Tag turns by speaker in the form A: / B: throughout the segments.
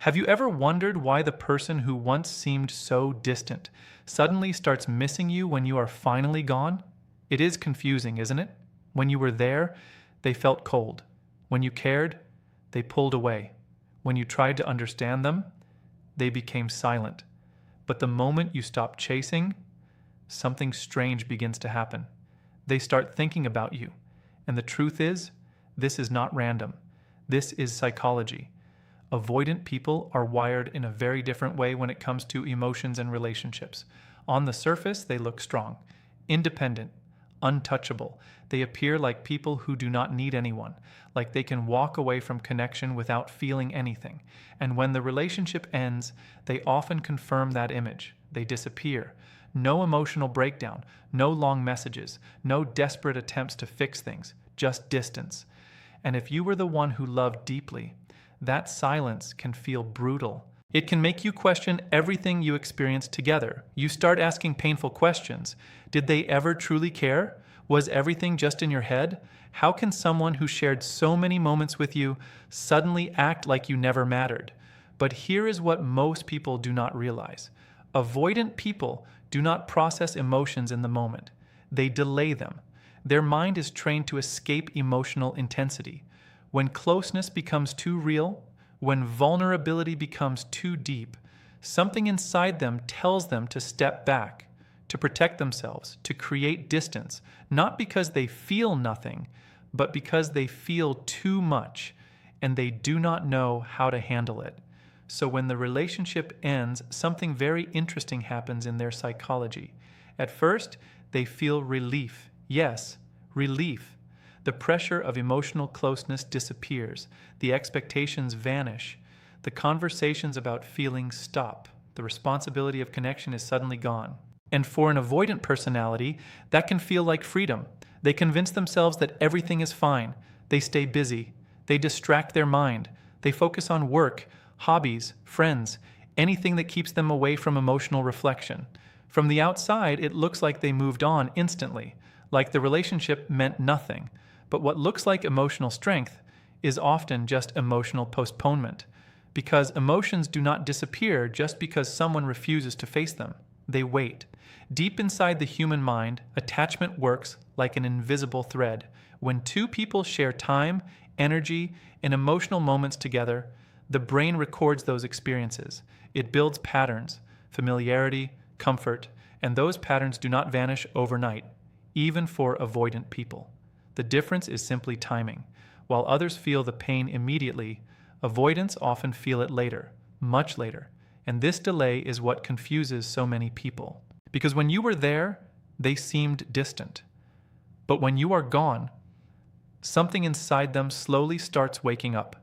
A: Have you ever wondered why the person who once seemed so distant suddenly starts missing you when you are finally gone? It is confusing, isn't it? When you were there, they felt cold. When you cared, they pulled away. When you tried to understand them, they became silent. But the moment you stop chasing, something strange begins to happen. They start thinking about you. And the truth is, this is not random. This is psychology. Avoidant people are wired in a very different way when it comes to emotions and relationships. On the surface, they look strong, independent, untouchable. They appear like people who do not need anyone, like they can walk away from connection without feeling anything. And when the relationship ends, they often confirm that image. They disappear. No emotional breakdown, no long messages, no desperate attempts to fix things, just distance. And if you were the one who loved deeply, that silence can feel brutal. It can make you question everything you experienced together. You start asking painful questions. Did they ever truly care? Was everything just in your head? How can someone who shared so many moments with you suddenly act like you never mattered? But here is what most people do not realize. Avoidant people do not process emotions in the moment. They delay them. Their mind is trained to escape emotional intensity. When closeness becomes too real, when vulnerability becomes too deep, something inside them tells them to step back, to protect themselves, to create distance, not because they feel nothing, but because they feel too much and they do not know how to handle it. So when the relationship ends, something very interesting happens in their psychology. At first, they feel relief. Yes, relief. The pressure of emotional closeness disappears. The expectations vanish. The conversations about feelings stop. The responsibility of connection is suddenly gone. And for an avoidant personality, that can feel like freedom. They convince themselves that everything is fine. They stay busy. They distract their mind. They focus on work, hobbies, friends, anything that keeps them away from emotional reflection. From the outside, it looks like they moved on instantly, like the relationship meant nothing. But what looks like emotional strength is often just emotional postponement, because emotions do not disappear just because someone refuses to face them. They wait. Deep inside the human mind, attachment works like an invisible thread. When two people share time, energy, and emotional moments together, the brain records those experiences. It builds patterns, familiarity, comfort, and those patterns do not vanish overnight, even for avoidant people. The difference is simply timing. While others feel the pain immediately, avoidants often feel it later, much later. And this delay is what confuses so many people. Because when you were there, they seemed distant. But when you are gone, something inside them slowly starts waking up.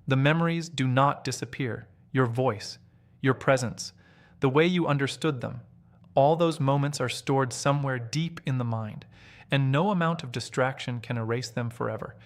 A: The memories do not disappear. Your voice, your presence, the way you understood them, all those moments are stored somewhere deep in the mind, and no amount of distraction can erase them forever.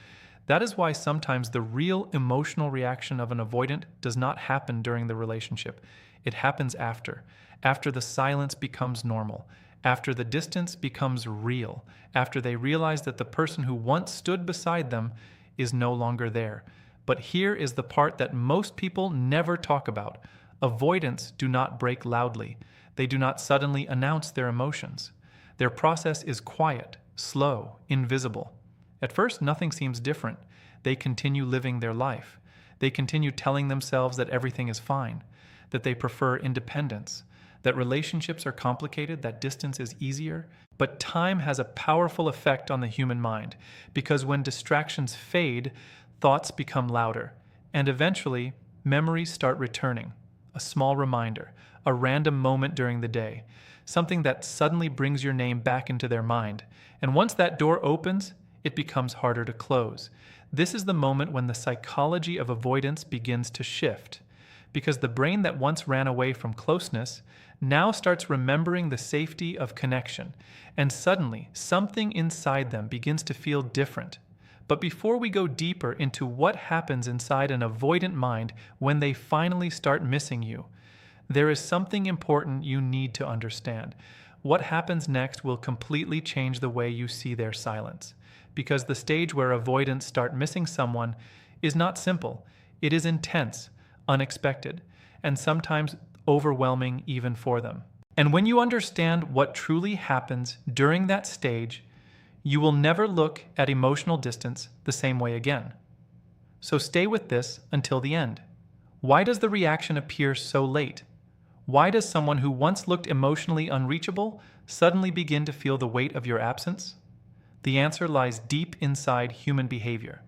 A: That is why sometimes the real emotional reaction of an avoidant does not happen during the relationship. It happens after the silence becomes normal, after the distance becomes real, after they realize that the person who once stood beside them is no longer there. But here is the part that most people never talk about. Avoidants do not break loudly. They do not suddenly announce their emotions. Their process is quiet, slow, invisible. At first, nothing seems different. They continue living their life. They continue telling themselves that everything is fine, that they prefer independence, that relationships are complicated, that distance is easier. But time has a powerful effect on the human mind, because when distractions fade, thoughts become louder, and eventually, memories start returning. A small reminder, a random moment during the day, something that suddenly brings your name back into their mind. And once that door opens, it becomes harder to close. This is the moment when the psychology of avoidance begins to shift, because the brain that once ran away from closeness now starts remembering the safety of connection, and suddenly something inside them begins to feel different. But before we go deeper into what happens inside an avoidant mind when they finally start missing you, there is something important you need to understand. What happens next will completely change the way you see their silence, because the stage where avoidants start missing someone is not simple. It is intense, unexpected, and sometimes overwhelming even for them. And when you understand what truly happens during that stage, you will never look at emotional distance the same way again. So stay with this until the end. Why does the reaction appear so late? Why does someone who once looked emotionally unreachable suddenly begin to feel the weight of your absence? The answer lies deep inside human behavior.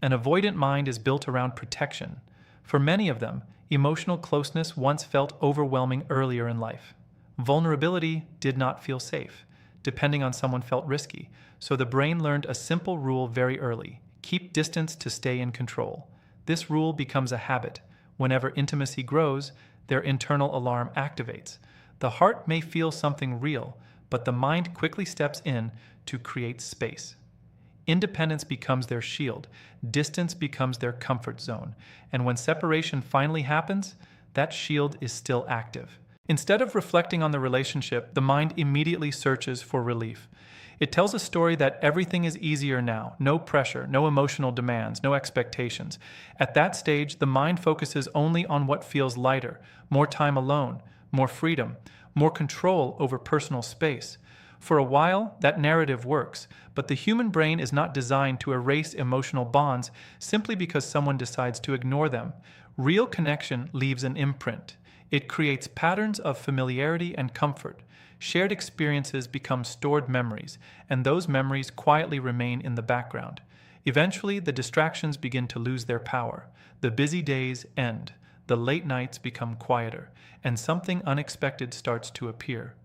A: An avoidant mind is built around protection. For many of them, emotional closeness once felt overwhelming earlier in life. Vulnerability did not feel safe. Depending on someone felt risky, so the brain learned a simple rule very early: keep distance to stay in control. This rule becomes a habit. Whenever intimacy grows, their internal alarm activates. The heart may feel something real, but the mind quickly steps in to create space. Independence becomes their shield, distance becomes their comfort zone, and when separation finally happens, that shield is still active. Instead of reflecting on the relationship, the mind immediately searches for relief. It tells a story that everything is easier now, no pressure, no emotional demands, no expectations. At that stage, the mind focuses only on what feels lighter: more time alone, more freedom, more control over personal space. For a while, that narrative works, but the human brain is not designed to erase emotional bonds simply because someone decides to ignore them. Real connection leaves an imprint. It creates patterns of familiarity and comfort. Shared experiences become stored memories, and those memories quietly remain in the background. Eventually, the distractions begin to lose their power. The busy days end. The late nights become quieter, and something unexpected starts to appear.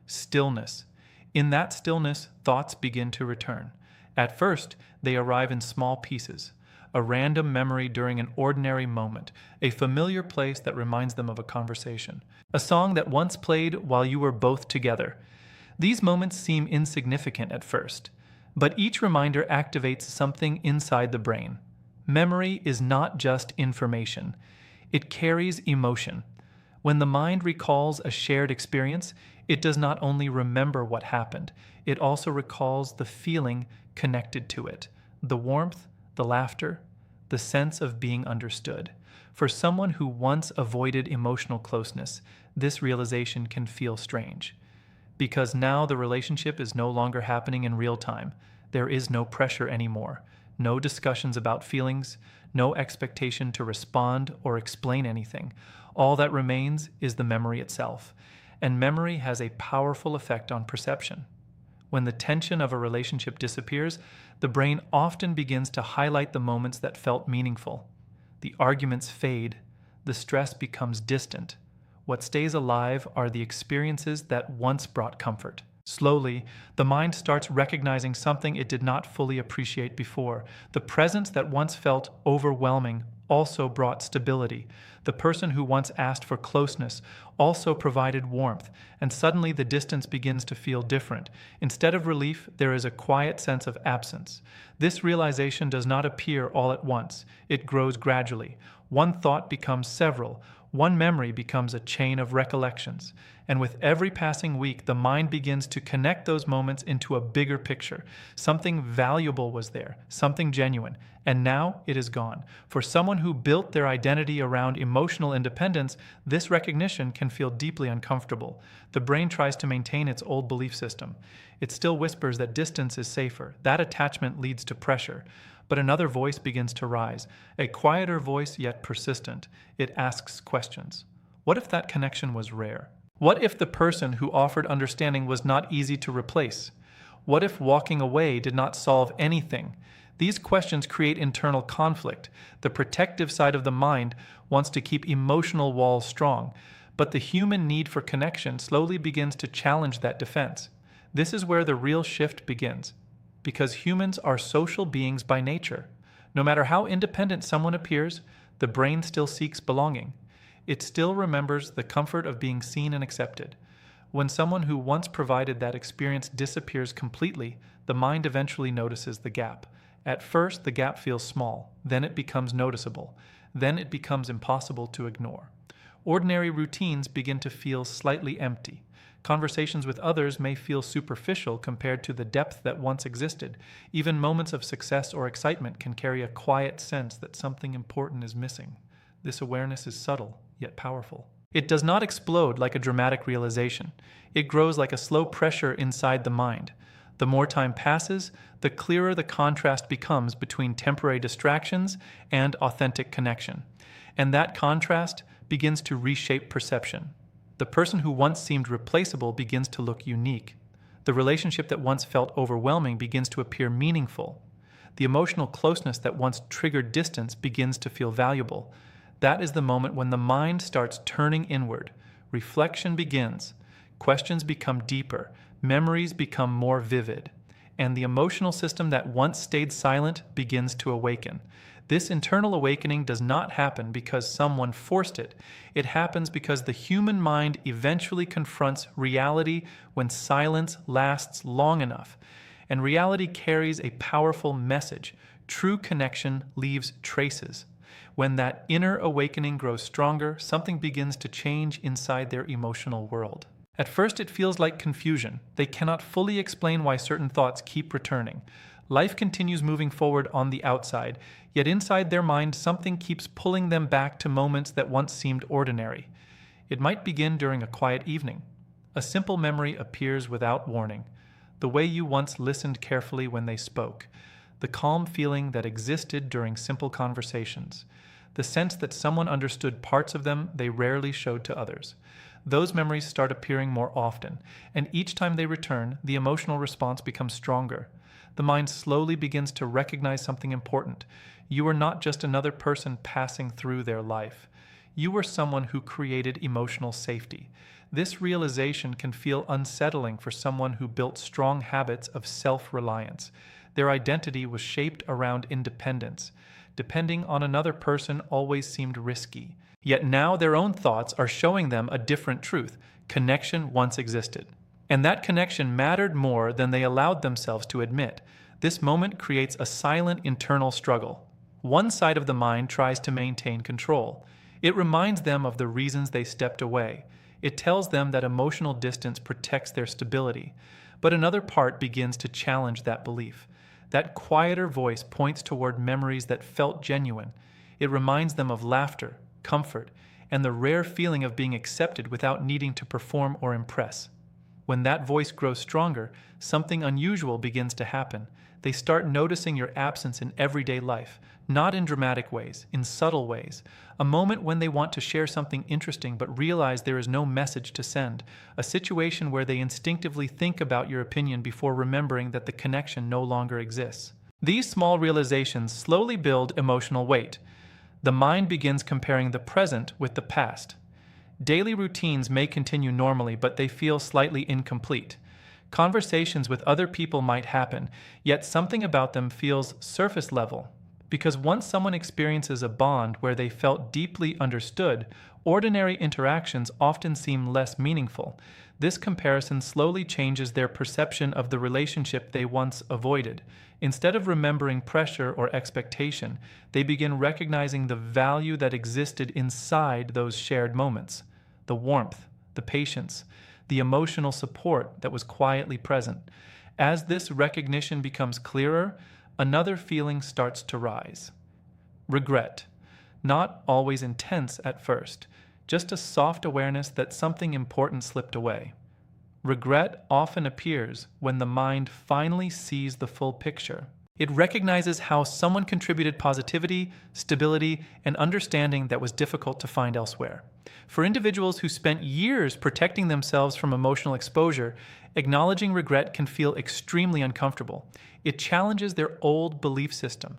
A: Stillness. In that stillness, thoughts begin to return. At first, they arrive in small pieces. A random memory during an ordinary moment, a familiar place that reminds them of a conversation, a song that once played while you were both together. These moments seem insignificant at first, but each reminder activates something inside the brain. Memory is not just information, it carries emotion. When the mind recalls a shared experience, it does not only remember what happened, it also recalls the feeling connected to it, the warmth, the laughter, the sense of being understood. For someone who once avoided emotional closeness, this realization can feel strange. Because now the relationship is no longer happening in real time. There is no pressure anymore, no discussions about feelings, no expectation to respond or explain anything. All that remains is the memory itself. And memory has a powerful effect on perception. When the tension of a relationship disappears, the brain often begins to highlight the moments that felt meaningful. The arguments fade, the stress becomes distant. What stays alive are the experiences that once brought comfort. Slowly, the mind starts recognizing something it did not fully appreciate before. The presence that once felt overwhelming also brought stability. The person who once asked for closeness also provided warmth, and suddenly the distance begins to feel different. Instead of relief, there is a quiet sense of absence. This realization does not appear all at once. It grows gradually. One thought becomes several. One memory becomes a chain of recollections. And with every passing week, the mind begins to connect those moments into a bigger picture. Something valuable was there, something genuine, and now it is gone. For someone who built their identity around emotional independence, this recognition can feel deeply uncomfortable. The brain tries to maintain its old belief system. It still whispers that distance is safer. That attachment leads to pressure. But another voice begins to rise, a quieter voice yet persistent. It asks questions. What if that connection was rare? What if the person who offered understanding was not easy to replace? What if walking away did not solve anything? These questions create internal conflict. The protective side of the mind wants to keep emotional walls strong, but the human need for connection slowly begins to challenge that defense. This is where the real shift begins. Because humans are social beings by nature. No matter how independent someone appears, the brain still seeks belonging. It still remembers the comfort of being seen and accepted. When someone who once provided that experience disappears completely, the mind eventually notices the gap. At first, the gap feels small, then it becomes noticeable, then it becomes impossible to ignore. Ordinary routines begin to feel slightly empty. Conversations with others may feel superficial compared to the depth that once existed. Even moments of success or excitement can carry a quiet sense that something important is missing. This awareness is subtle, yet powerful. It does not explode like a dramatic realization. It grows like a slow pressure inside the mind. The more time passes, the clearer the contrast becomes between temporary distractions and authentic connection. And that contrast begins to reshape perception. The person who once seemed replaceable begins to look unique. The relationship that once felt overwhelming begins to appear meaningful. The emotional closeness that once triggered distance begins to feel valuable. That is the moment when the mind starts turning inward. Reflection begins. Questions become deeper. Memories become more vivid. And the emotional system that once stayed silent begins to awaken. This internal awakening does not happen because someone forced it. It happens because the human mind eventually confronts reality when silence lasts long enough. And reality carries a powerful message. True connection leaves traces. When that inner awakening grows stronger, something begins to change inside their emotional world. At first, it feels like confusion. They cannot fully explain why certain thoughts keep returning. Life continues moving forward on the outside, yet inside their mind, something keeps pulling them back to moments that once seemed ordinary. It might begin during a quiet evening. A simple memory appears without warning. The way you once listened carefully when they spoke. The calm feeling that existed during simple conversations. The sense that someone understood parts of them they rarely showed to others. Those memories start appearing more often, and each time they return, the emotional response becomes stronger. The mind slowly begins to recognize something important. You are not just another person passing through their life. You are someone who created emotional safety. This realization can feel unsettling for someone who built strong habits of self-reliance. Their identity was shaped around independence. Depending on another person always seemed risky. Yet now their own thoughts are showing them a different truth. Connection once existed. And that connection mattered more than they allowed themselves to admit. This moment creates a silent internal struggle. One side of the mind tries to maintain control. It reminds them of the reasons they stepped away. It tells them that emotional distance protects their stability. But another part begins to challenge that belief. That quieter voice points toward memories that felt genuine. It reminds them of laughter, comfort, and the rare feeling of being accepted without needing to perform or impress. When that voice grows stronger, something unusual begins to happen. They start noticing your absence in everyday life, not in dramatic ways, in subtle ways. A moment when they want to share something interesting but realize there is no message to send. A situation where they instinctively think about your opinion before remembering that the connection no longer exists. These small realizations slowly build emotional weight. The mind begins comparing the present with the past. Daily routines may continue normally, but they feel slightly incomplete. Conversations with other people might happen, yet something about them feels surface level. Because once someone experiences a bond where they felt deeply understood, ordinary interactions often seem less meaningful. This comparison slowly changes their perception of the relationship they once avoided. Instead of remembering pressure or expectation, they begin recognizing the value that existed inside those shared moments. The warmth, the patience, the emotional support that was quietly present. As this recognition becomes clearer, another feeling starts to rise. Regret. Not always intense at first, just a soft awareness that something important slipped away. Regret often appears when the mind finally sees the full picture. It recognizes how someone contributed positivity, stability, and understanding that was difficult to find elsewhere. For individuals who spent years protecting themselves from emotional exposure, acknowledging regret can feel extremely uncomfortable. It challenges their old belief system.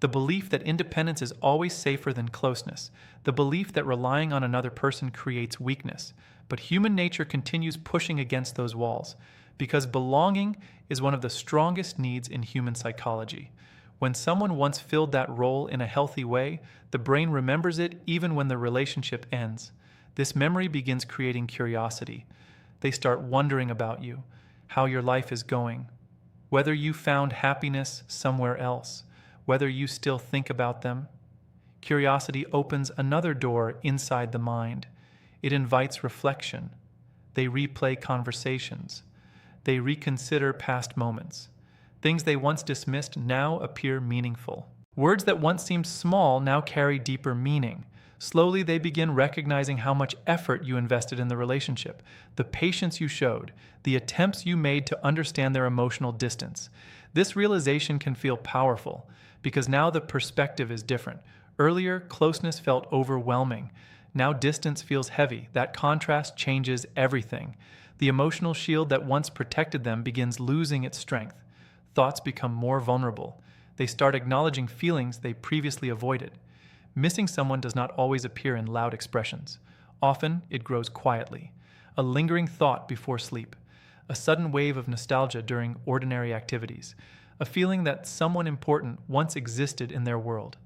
A: The belief that independence is always safer than closeness. The belief that relying on another person creates weakness. But human nature continues pushing against those walls, because belonging is one of the strongest needs in human psychology. When someone once filled that role in a healthy way, the brain remembers it even when the relationship ends. This memory begins creating curiosity. They start wondering about you, how your life is going, whether you found happiness somewhere else, whether you still think about them. Curiosity opens another door inside the mind. It invites reflection. They replay conversations. They reconsider past moments. Things they once dismissed now appear meaningful. Words that once seemed small now carry deeper meaning. Slowly, they begin recognizing how much effort you invested in the relationship, the patience you showed, the attempts you made to understand their emotional distance. This realization can feel powerful because now the perspective is different. Earlier, closeness felt overwhelming. Now distance feels heavy. That contrast changes everything. The emotional shield that once protected them begins losing its strength. Thoughts become more vulnerable. They start acknowledging feelings they previously avoided. Missing someone does not always appear in loud expressions. Often, it grows quietly. A lingering thought before sleep. A sudden wave of nostalgia during ordinary activities. A feeling that someone important once existed in their world.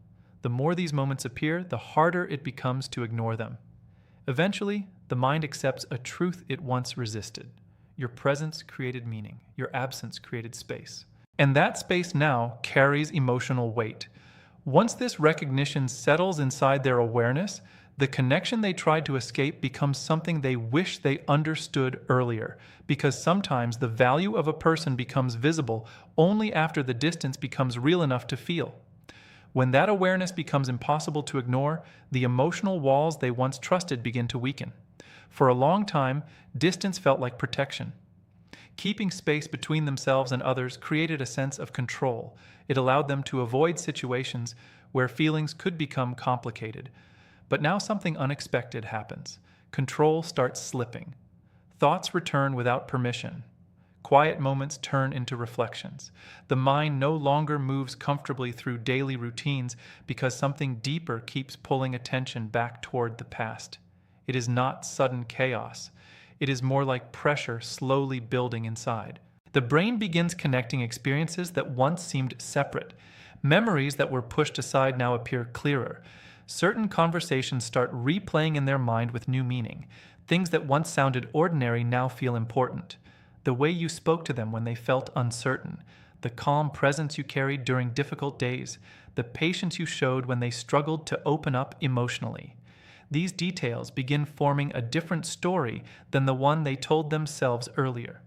A: The more these moments appear, the harder it becomes to ignore them. Eventually, the mind accepts a truth it once resisted. Your presence created meaning. Your absence created space. And that space now carries emotional weight. Once this recognition settles inside their awareness, the connection they tried to escape becomes something they wish they understood earlier, because sometimes the value of a person becomes visible only after the distance becomes real enough to feel. When that awareness becomes impossible to ignore, the emotional walls they once trusted begin to weaken. For a long time, distance felt like protection. Keeping space between themselves and others created a sense of control. It allowed them to avoid situations where feelings could become complicated. But now something unexpected happens. Control starts slipping. Thoughts return without permission. Quiet moments turn into reflections. The mind no longer moves comfortably through daily routines because something deeper keeps pulling attention back toward the past. It is not sudden chaos. It is more like pressure slowly building inside. The brain begins connecting experiences that once seemed separate. Memories that were pushed aside now appear clearer. Certain conversations start replaying in their mind with new meaning. Things that once sounded ordinary now feel important. The way you spoke to them when they felt uncertain, the calm presence you carried during difficult days, the patience you showed when they struggled to open up emotionally. These details begin forming a different story than the one they told themselves earlier.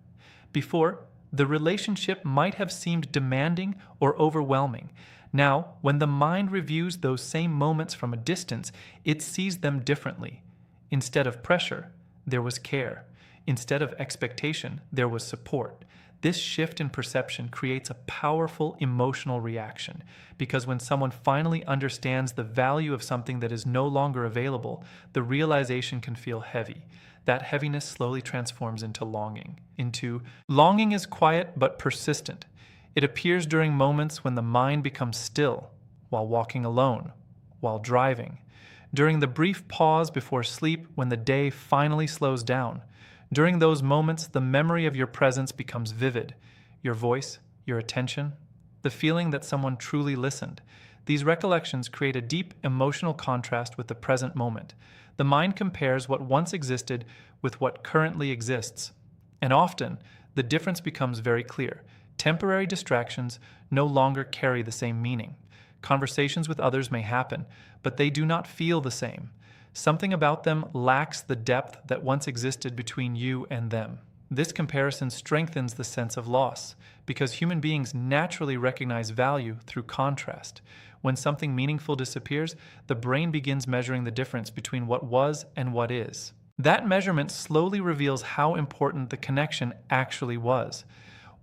A: Before, the relationship might have seemed demanding or overwhelming. Now, when the mind reviews those same moments from a distance, it sees them differently. Instead of pressure, there was care. Instead of expectation, there was support. This shift in perception creates a powerful emotional reaction, because when someone finally understands the value of something that is no longer available, the realization can feel heavy. That heaviness slowly transforms into longing. Longing is quiet but persistent. It appears during moments when the mind becomes still, while walking alone, while driving, during the brief pause before sleep when the day finally slows down. During those moments, the memory of your presence becomes vivid. Your voice, your attention, the feeling that someone truly listened. These recollections create a deep emotional contrast with the present moment. The mind compares what once existed with what currently exists. And often, the difference becomes very clear. Temporary distractions no longer carry the same meaning. Conversations with others may happen, but they do not feel the same. Something about them lacks the depth that once existed between you and them. This comparison strengthens the sense of loss, because human beings naturally recognize value through contrast. When something meaningful disappears, the brain begins measuring the difference between what was and what is. That measurement slowly reveals how important the connection actually was.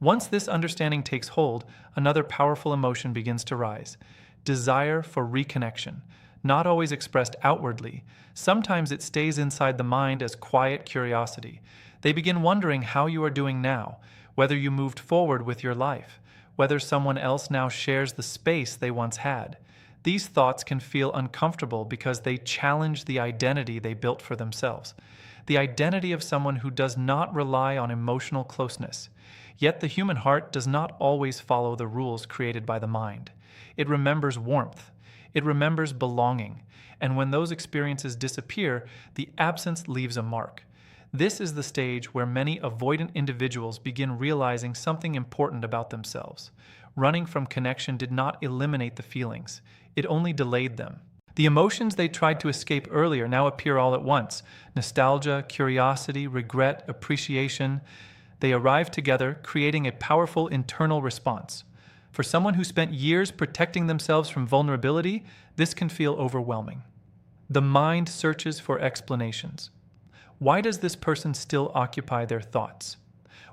A: Once this understanding takes hold, another powerful emotion begins to rise. Desire for reconnection. Not always expressed outwardly. Sometimes it stays inside the mind as quiet curiosity. They begin wondering how you are doing now, whether you moved forward with your life, whether someone else now shares the space they once had. These thoughts can feel uncomfortable because they challenge the identity they built for themselves, the identity of someone who does not rely on emotional closeness. Yet the human heart does not always follow the rules created by the mind. It remembers warmth. It remembers belonging, and when those experiences disappear, the absence leaves a mark. This is the stage where many avoidant individuals begin realizing something important about themselves. Running from connection did not eliminate the feelings, it only delayed them. The emotions they tried to escape earlier now appear all at once. Nostalgia, curiosity, regret, appreciation. They arrive together, creating a powerful internal response. For someone who spent years protecting themselves from vulnerability, this can feel overwhelming. The mind searches for explanations. Why does this person still occupy their thoughts?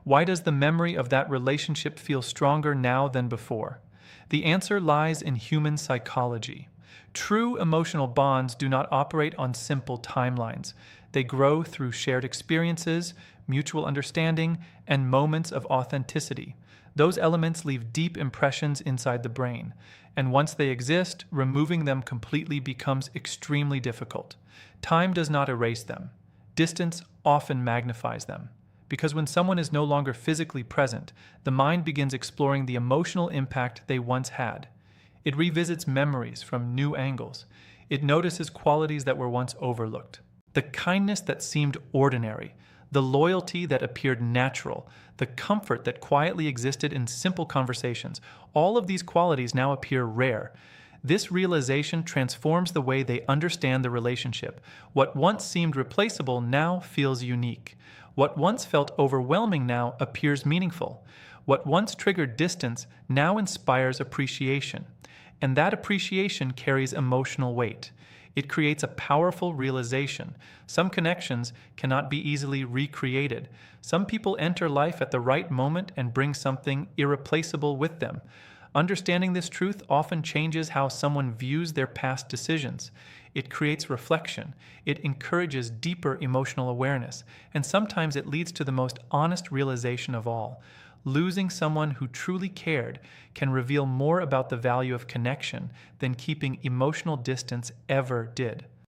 A: Why does the memory of that relationship feel stronger now than before? The answer lies in human psychology. True emotional bonds do not operate on simple timelines. They grow through shared experiences, mutual understanding, and moments of authenticity. Those elements leave deep impressions inside the brain, and once they exist, removing them completely becomes extremely difficult. Time does not erase them. Distance often magnifies them. Because when someone is no longer physically present, the mind begins exploring the emotional impact they once had. It revisits memories from new angles. It notices qualities that were once overlooked. The kindness that seemed ordinary, the loyalty that appeared natural, the comfort that quietly existed in simple conversations, all of these qualities now appear rare. This realization transforms the way they understand the relationship. What once seemed replaceable now feels unique. What once felt overwhelming now appears meaningful. What once triggered distance now inspires appreciation. And that appreciation carries emotional weight. It creates a powerful realization. Some connections cannot be easily recreated. Some people enter life at the right moment and bring something irreplaceable with them. Understanding this truth often changes how someone views their past decisions. It creates reflection. It encourages deeper emotional awareness. And sometimes it leads to the most honest realization of all. Losing someone who truly cared can reveal more about the value of connection than keeping emotional distance ever did.